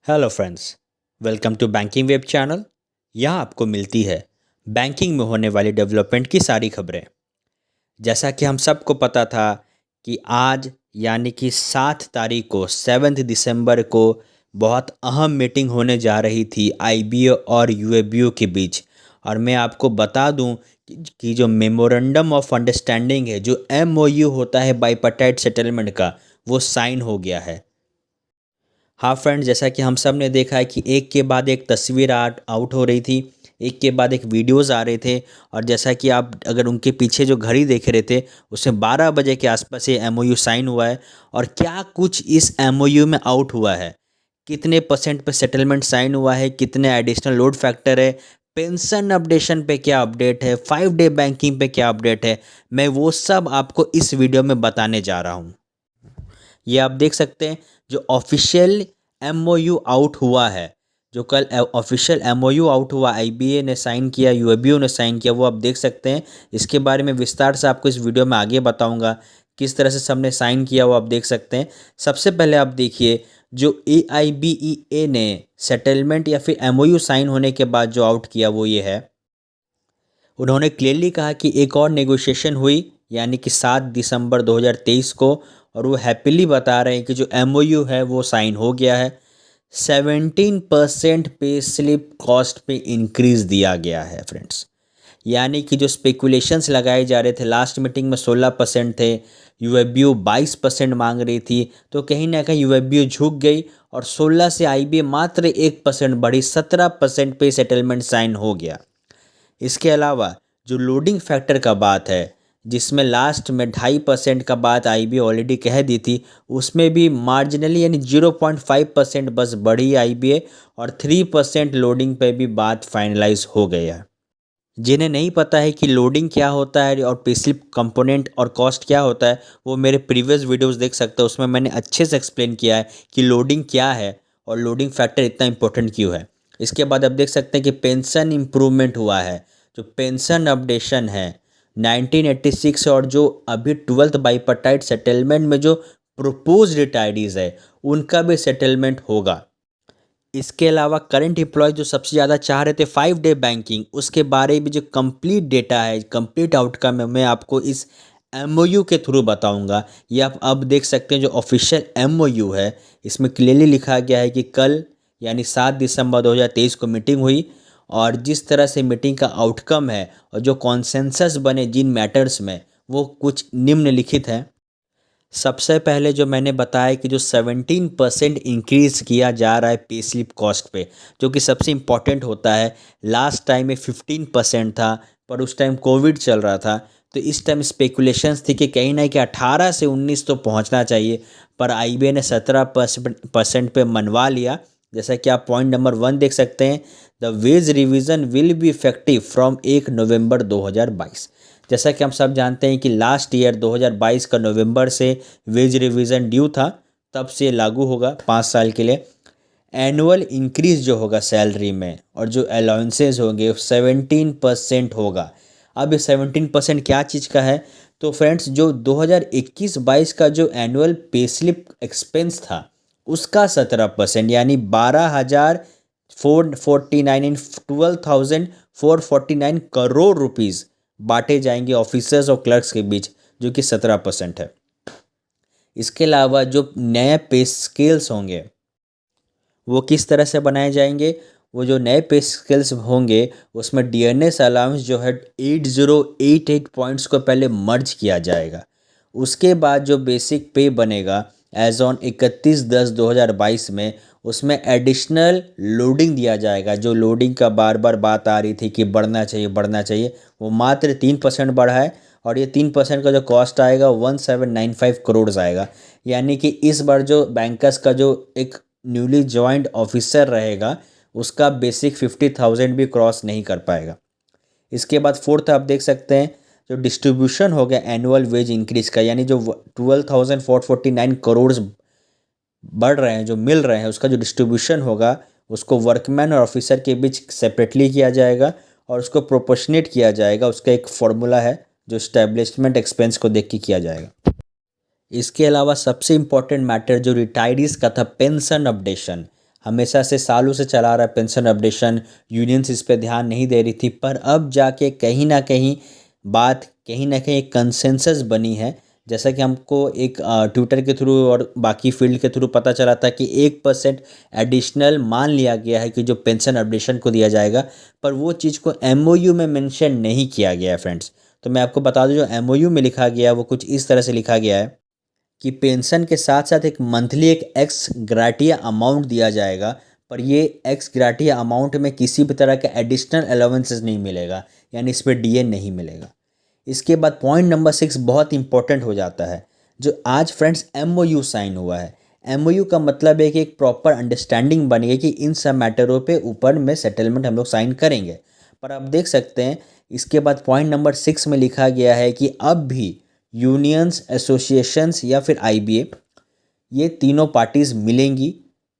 Hello friends, welcome to banking web channel. यहाँ आपको मिलती है बैंकिंग में होने वाली डेवलपमेंट की सारी खबरें। जैसा कि हम सबको पता था कि आज यानी कि 7 तारीख को 7 दिसंबर को बहुत अहम मीटिंग होने जा रही थी आईबीए और यूएबीओ के बीच। और मैं आपको बता दूं कि जो मेमोरेंडम ऑफ अंडरस्टैंडिंग है, जो एमओयू होता है बाईपार्टाइट सेटलमेंट का, वो साइन हो गया है। हाँ फ्रेंड्स, जैसा कि हम सब ने देखा है कि एक के बाद एक तस्वीर आउट हो रही थी, एक के बाद एक वीडियोस आ रहे थे। और जैसा कि आप अगर उनके पीछे जो घड़ी देख रहे थे, उसमें 12 बजे के आसपास ये एमओयू साइन हुआ है। और क्या कुछ इस एमओयू में आउट हुआ है, कितने परसेंट पे सेटलमेंट साइन हुआ है, कितने एडिशनल लोड फैक्टर है, पेंशन अपडेशन पे क्या अपडेट है, 5 डे बैंकिंग पे क्या अपडेट है, मैं वो सब आपको इस वीडियो में बताने जा रहा हूँ। ये आप देख सकते हैं जो ऑफिशियल एमओयू आउट हुआ है, जो कल ऑफिशियल एमओयू आउट हुआ, आईबीए ने साइन किया, यूएबीओ ने साइन किया, वो आप देख सकते हैं। इसके बारे में विस्तार से आपको इस वीडियो में आगे बताऊंगा किस तरह से सबने साइन किया, वो आप देख सकते हैं। सबसे पहले आप देखिए जो AIBEA ने सेटलमेंट या फिर एमओयू साइन होने के बाद जो आउट किया वो ये है। उन्होंने क्लियरली कहा कि एक और नेगोशिएशन हुई यानी कि 7 दिसंबर 2023 को, और वो हैप्पीली बता रहे हैं कि जो एमओयू है वो साइन हो गया है। 17% पे स्लिप कॉस्ट पे इंक्रीज दिया गया है फ्रेंड्स। यानी कि जो स्पेकुलेशंस लगाए जा रहे थे, लास्ट मीटिंग में 16% थे, यूएबीओ 22% मांग रही थी, तो कहीं ना कहीं यूएबीओ झुक गई और 16 से आईबीए मात्र 1% बढ़ी, 17% पे सेटलमेंट साइन हो गया। इसके अलावा जो लोडिंग फैक्टर का बात है, जिसमें लास्ट में 2.5% का बात आईबीए ऑलरेडी कह दी थी, उसमें भी मार्जिनली यानी 0.5% बस बढ़ी आईबीए, और 3% लोडिंग पे भी बात फाइनलाइज हो गई है। जिन्हें नहीं पता है कि लोडिंग क्या होता है और पेस्लिप कंपोनेंट और कॉस्ट क्या होता है, वो मेरे प्रीवियस वीडियोस देख सकते हैं। उसमें मैंने अच्छे से एक्सप्लेन किया है कि लोडिंग क्या है और लोडिंग फैक्टर इतना इंपॉर्टेंट क्यों है। इसके बाद आप देख सकते हैं कि पेंशन इम्प्रूवमेंट हुआ है, जो पेंशन अपडेशन है 1986, और जो अभी 12th बाईपार्टाइट सेटलमेंट में जो प्रोपोज रिटायरीज है उनका भी सेटलमेंट होगा। इसके अलावा करंट एम्प्लॉय जो सबसे ज़्यादा चाह रहे थे 5 डे बैंकिंग, उसके बारे में जो कंप्लीट डेटा है, कंप्लीट आउटकम है, मैं आपको इस एमओयू के थ्रू बताऊंगा। ये आप अब देख सकते हैं जो ऑफिशियल एमओयू है, इसमें क्लियरली लिखा गया है कि कल यानी 7 दिसंबर 2023 को मीटिंग हुई, और जिस तरह से मीटिंग का आउटकम है और जो कॉन्सेंसस बने जिन मैटर्स में, वो कुछ निम्नलिखित हैं। सबसे पहले जो मैंने बताया कि जो 17% इंक्रीज़ किया जा रहा है पे स्लिप कॉस्ट पे, जो कि सबसे इम्पॉर्टेंट होता है। लास्ट टाइम में 15% था, पर उस टाइम कोविड चल रहा था, तो इस टाइम स्पेकुलेशंस थी कि कहीं ना कहीं 18 से 19 तो पहुंचना चाहिए, पर आईबीए ने 17% पे मनवा लिया। जैसा कि आप पॉइंट नंबर 1 देख सकते हैं, the ways revision will be effective from 1 नवंबर 2022। जैसा कि हम सब जानते हैं कि लास्ट ईयर 2022 का नवंबर से वेज रिवीजन ड्यू था, तब से लागू होगा 5 साल के लिए। एनुअल इंक्रीज जो होगा सैलरी में और जो अलाउंसेस होंगे 17% होगा। अब ये 17% क्या चीज़ का है, तो फ्रेंड्स जो 2021-22 का जो एनुअल पे स्लिप एक्सपेंस था उसका 17% यानी 12,449 इन 12,449 करोड़ रुपीज़ बांटे जाएंगे ऑफिसर्स और क्लर्क्स के बीच, जो कि 17% है। इसके अलावा जो नए पे स्केल्स होंगे वो किस तरह से बनाए जाएंगे, वो जो नए पे स्केल्स होंगे उसमें डीएनएस अलाउंस जो है 8088 पॉइंट्स को पहले मर्ज किया जाएगा। उसके बाद जो बेसिक पे बनेगा एज ऑन 31/10/2022 में, उसमें एडिशनल लोडिंग दिया जाएगा। जो लोडिंग का बार बार बात आ रही थी कि बढ़ना चाहिए बढ़ना चाहिए, वो मात्र 3% बढ़ा है, और ये 3% का जो कॉस्ट आएगा 1795 करोड़ आएगा। यानी कि इस बार जो बैंकर्स का जो एक न्यूली ज्वाइंट ऑफिसर रहेगा उसका बेसिक 50,000 भी क्रॉस नहीं कर पाएगा। इसके बाद फोर्थ आप देख सकते हैं जो डिस्ट्रीब्यूशन हो गया एनुअल वेज इंक्रीज का, यानी जो 12,449 करोड़ बढ़ रहे हैं जो मिल रहे हैं, उसका जो डिस्ट्रीब्यूशन होगा उसको वर्कमैन और ऑफिसर के बीच सेपरेटली किया जाएगा और उसको प्रोपोर्शनेट किया जाएगा। उसका एक फॉर्मूला है जो स्टैब्लिशमेंट एक्सपेंस को देख के किया जाएगा। इसके अलावा सबसे इम्पॉर्टेंट मैटर जो रिटायरीज का था, पेंशन अपडेशन, हमेशा से सालों से चला रहा पेंशन अपडेशन, यूनियंस इस पे ध्यान नहीं दे रही थी, पर अब जाके कहीं ना कहीं बात कहीं ना कहीं एक कंसेंसस बनी है। जैसा कि हमको एक ट्विटर के थ्रू और बाकी फील्ड के थ्रू पता चला था कि 1% एडिशनल मान लिया गया है कि जो पेंशन अपडेशन को दिया जाएगा, पर वो चीज़ को एमओयू में मेंशन नहीं किया गया है फ्रेंड्स। तो मैं आपको बता दूं, जो एमओयू में लिखा गया है वो कुछ इस तरह से लिखा गया है कि पेंशन के साथ साथ एक मंथली एक एक्स ग्राटिया अमाउंट दिया जाएगा, पर ये एक्स ग्राटिया अमाउंट में किसी भी तरह का एडिशनल अलाउंसेस नहीं मिलेगा, यानी इस पर डीए नहीं मिलेगा। इसके बाद पॉइंट नंबर 6 बहुत इंपॉर्टेंट हो जाता है, जो आज फ्रेंड्स एमओयू साइन हुआ है। एमओयू का मतलब है कि एक प्रॉपर अंडरस्टैंडिंग बन गई कि इन सब मैटरों पे ऊपर में सेटलमेंट हम लोग साइन करेंगे। पर आप देख सकते हैं इसके बाद पॉइंट नंबर 6 में लिखा गया है कि अब भी यूनियंस, एसोसिएशंस या फिर आईबीए, ये तीनों पार्टीज़ मिलेंगी।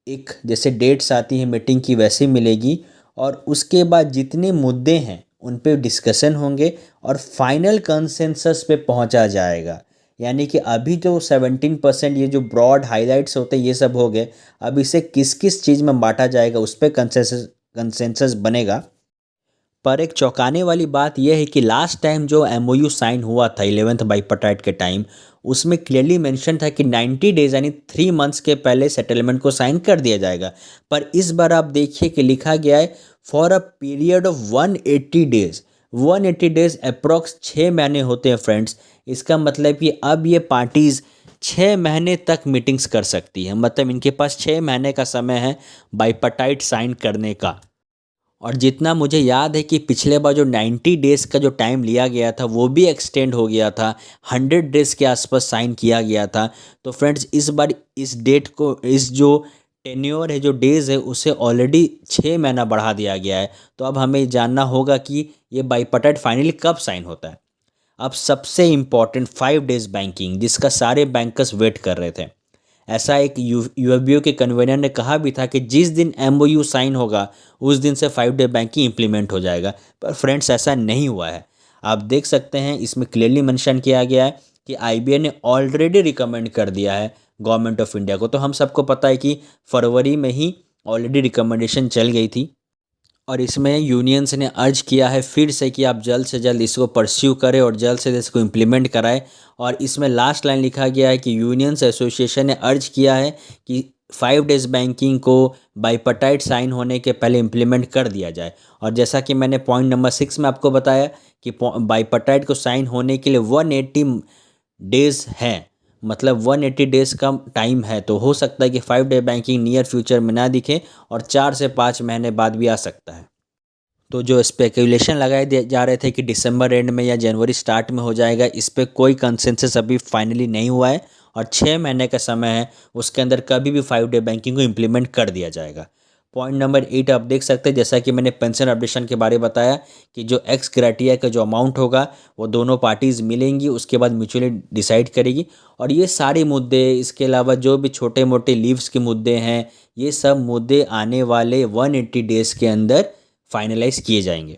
एक जैसे डेट्स आती है मीटिंग की वैसे मिलेगी, और उसके बाद जितने मुद्दे हैं उन पे डिस्कशन होंगे और फाइनल कंसेंसस पे पहुंचा जाएगा। यानी कि अभी जो 17% ये जो ब्रॉड हाइलाइट्स होते हैं ये सब हो गए, अब इसे किस किस चीज़ में बांटा जाएगा उस पर कंसेंसस बनेगा। पर एक चौंकाने वाली बात यह है कि लास्ट टाइम जो एमओयू साइन हुआ था 11th बाईपार्टाइट के टाइम, उसमें क्लियरली मेंशन था कि 90 डेज यानी 3 मंथ्स के पहले सेटलमेंट को साइन कर दिया जाएगा। पर इस बार आप देखिए कि लिखा गया है for a period of 180 days. 180 days approx 6 महीने होते हैं फ्रेंड्स। इसका मतलब कि अब ये पार्टीज़ 6 महीने तक मीटिंग्स कर सकती है, मतलब इनके पास 6 महीने का समय है बाईपार्टाइट साइन करने का। और जितना मुझे याद है कि पिछले बार जो 90 डेज़ का जो टाइम लिया गया था वो भी एक्सटेंड हो गया था, 100 डेज़ के आसपास साइन किया गया था। तो फ्रेंड्स इस बार इस डेट को, इस जो टेन्योर है, जो डेज़ है, उसे ऑलरेडी 6 महीना बढ़ा दिया गया है। तो अब हमें जानना होगा कि ये बाईपार्टाइट फाइनली कब साइन होता है। अब सबसे इम्पॉर्टेंट 5 डेज़ बैंकिंग, जिसका सारे बैंकर्स वेट कर रहे थे। ऐसा एक यूएफबीओ के कन्वेनर ने कहा भी था कि जिस दिन एमओयू साइन होगा उस दिन से 5 डे बैंकिंग इंप्लीमेंट हो जाएगा, पर फ्रेंड्स ऐसा नहीं हुआ है। आप देख सकते हैं इसमें क्लियरली मेंशन किया गया है कि आईबीए ने ऑलरेडी रिकमेंड कर दिया है गवर्नमेंट ऑफ इंडिया को। तो हम सबको पता है कि फरवरी में ही ऑलरेडी रिकमेंडेशन चल गई थी, और इसमें यूनियंस ने अर्ज किया है फिर से कि आप जल्द से जल्द इसको परस्यू करें और जल्द से जल्द इसको इम्प्लीमेंट कराएं। और इसमें लास्ट लाइन लिखा गया है कि यूनियंस एसोसिएशन ने अर्ज किया है कि 5 डेज बैंकिंग को बाईपार्टाइट साइन होने के पहले इम्प्लीमेंट कर दिया जाए। और जैसा कि मैंने पॉइंट नंबर 6 में आपको बताया कि बाईपार्टाइट को साइन होने के लिए 180 डेज़ है, मतलब 180 डेज़ का टाइम है। तो हो सकता है कि 5 डे बैंकिंग नियर फ्यूचर में ना दिखे और 4 से 5 महीने बाद भी आ सकता है। तो जो स्पेकुलेशन लगाए जा रहे थे कि दिसंबर एंड में या जनवरी स्टार्ट में हो जाएगा, इस पर कोई कंसेंसस अभी फाइनली नहीं हुआ है, और 6 महीने का समय है, उसके अंदर कभी भी 5 डे बैंकिंग को इम्प्लीमेंट कर दिया जाएगा। पॉइंट नंबर 8 आप देख सकते हैं, जैसा कि मैंने पेंशन अपडेशन के बारे में बताया कि जो एक्स ग्रेटिया का जो अमाउंट होगा वो दोनों पार्टीज़ मिलेंगी, उसके बाद म्यूचुअली डिसाइड करेगी। और ये सारे मुद्दे, इसके अलावा जो भी छोटे मोटे लीव्स के मुद्दे हैं, ये सब मुद्दे आने वाले 180 डेज़ के अंदर फाइनलाइज किए जाएंगे।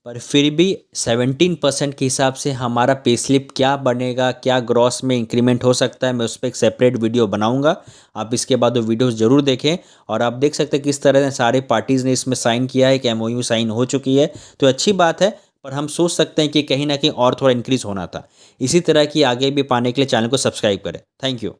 पर फिर भी 17% के हिसाब से हमारा पे स्लिप क्या बनेगा, क्या ग्रॉस में इंक्रीमेंट हो सकता है, मैं उस पर एक सेपरेट वीडियो बनाऊंगा। आप इसके बाद वो वीडियोस ज़रूर देखें। और आप देख सकते हैं किस तरह से सारे पार्टीज़ ने इसमें साइन किया है कि एमओयू साइन हो चुकी है, तो अच्छी बात है। पर हम सोच सकते हैं कि कहीं ना कहीं और थोड़ा इंक्रीज़ होना था। इसी तरह की आगे भी पाने के लिए चैनल को सब्सक्राइब करें। Thank you.